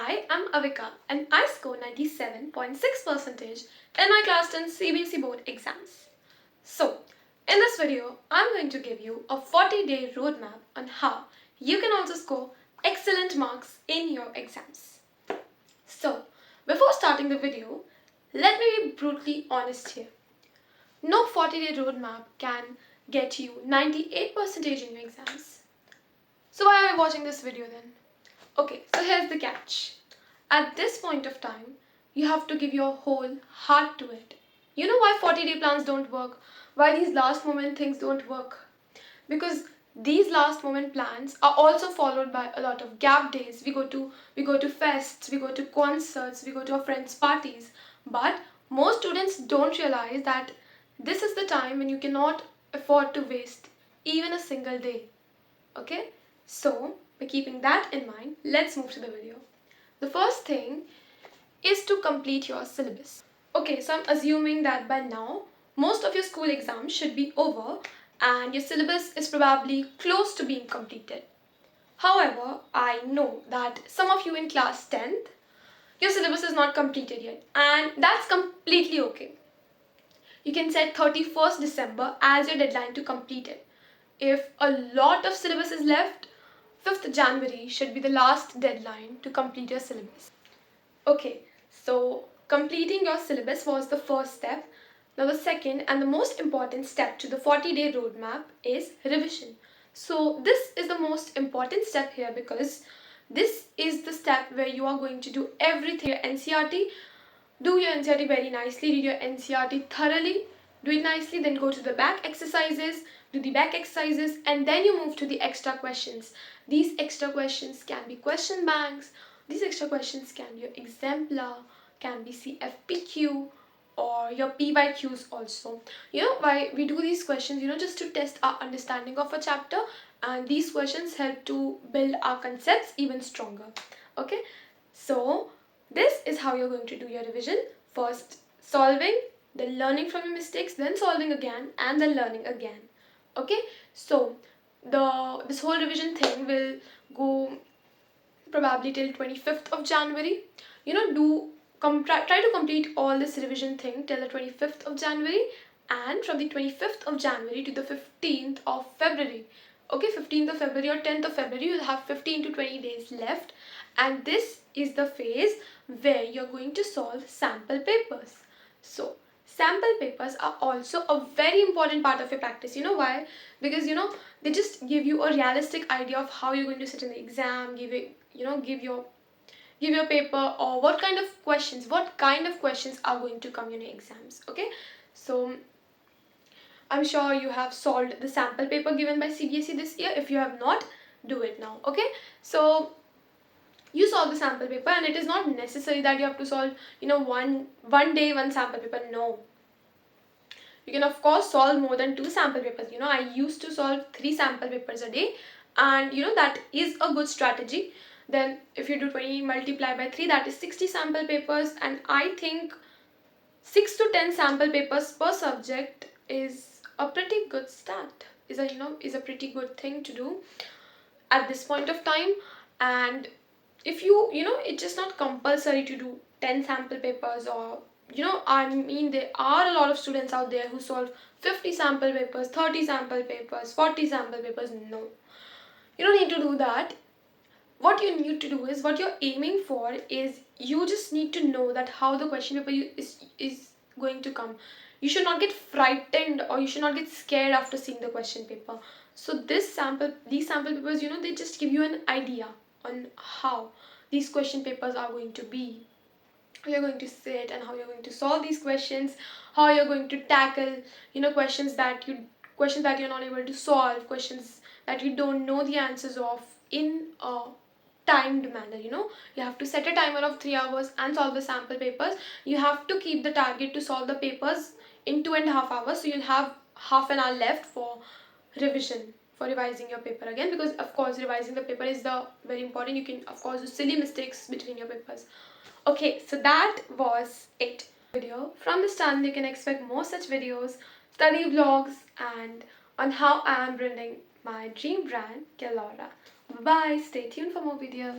I am Avika and I scored 97.6% in my class 10 CBSE board exams. So, in this video, I'm going to give you a 40-day roadmap on how you can also score excellent marks in your exams. So, before starting the video, let me be brutally honest here. No 40-day roadmap can get you 98% in your exams. So why are we watching this video then? Okay, so here's the catch. At this point of time, you have to give your whole heart to it. You know why 40-day plans don't work? Why these last moment things don't work? Because these last moment plans are also followed by a lot of gap days. We go to fests, we go to concerts, we go to our friends' parties. But most students don't realize that this is the time when you cannot afford to waste even a single day. Okay? So, by keeping that in mind, let's move to the video. The first thing is to complete your syllabus. Okay, so I'm assuming that by now, most of your school exams should be over and your syllabus is probably close to being completed. However, I know that some of you in class 10th, your syllabus is not completed yet, and that's completely okay. You can set 31st December as your deadline to complete it. If a lot of syllabus is left, 5th January should be the last deadline to complete your syllabus. Okay, so completing your syllabus was the first step. Now the second and the most important step to the 40-day roadmap is revision. So this is the most important step here because this is the step where you are going to do everything. Your NCERT, do your NCERT very nicely, read your NCERT thoroughly, do it nicely, then go to the back exercises, do the back exercises, and then you move to the extra questions. These extra questions can be question banks, these extra questions can be your exemplar, can be CFPQ, or your PYQs also. You know why we do these questions? Just to test our understanding of a chapter, and these questions help to build our concepts even stronger. Okay, so this is how you're going to do your revision. First solving, then learning from your mistakes, then solving again, and then learning again. Okay, so this whole revision thing will go probably till 25th of January. Try to complete all this revision thing till the 25th of January, and from the 25th of January to the 15th of February. Okay, 15th of February or 10th of February, you'll have 15 to 20 days left, and this is the phase where you're going to solve sample papers. So sample papers are also a very important part of your practice. You know why? Because they just give you a realistic idea of how you're going to sit in the exam, give your paper, or what kind of questions are going to come in your exams. Okay, so I'm sure you have solved the sample paper given by CBSE this year. If you have not, do it now. Okay, so you solve the sample paper, and it is not necessary that you have to solve one day one sample paper. No, you can of course solve more than 2 sample papers. I used to solve 3 sample papers a day, and that is a good strategy. Then if you do 20 multiply by 3, that is 60 sample papers, and I think 6 to 10 sample papers per subject is a pretty good stat, is a pretty good thing to do at this point of time. And if it's just not compulsory to do 10 sample papers, or there are a lot of students out there who solve 50 sample papers, 30 sample papers, 40 sample papers. No, you don't need to do that. What you need to do is, what you're aiming for is, you just need to know that how the question paper is going to come. You should not get frightened, or you should not get scared after seeing the question paper. So these sample papers, they just give you an idea on how these question papers are going to be, how you're going to sit and how you're going to solve these questions, how you're going to tackle questions that you're not able to solve, questions that you don't know the answers of in a timed manner. You have to set a timer of 3 hours and solve the sample papers. You have to keep the target to solve the papers in 2.5 hours, so you'll have half an hour left for revision, for revising your paper again, because of course revising the paper is the very important. You can of course do silly mistakes between your papers. Okay, so that was it. Video from this channel, you can expect more such videos, study vlogs, and on how I am building my dream brand, Kelora. Bye, stay tuned for more videos.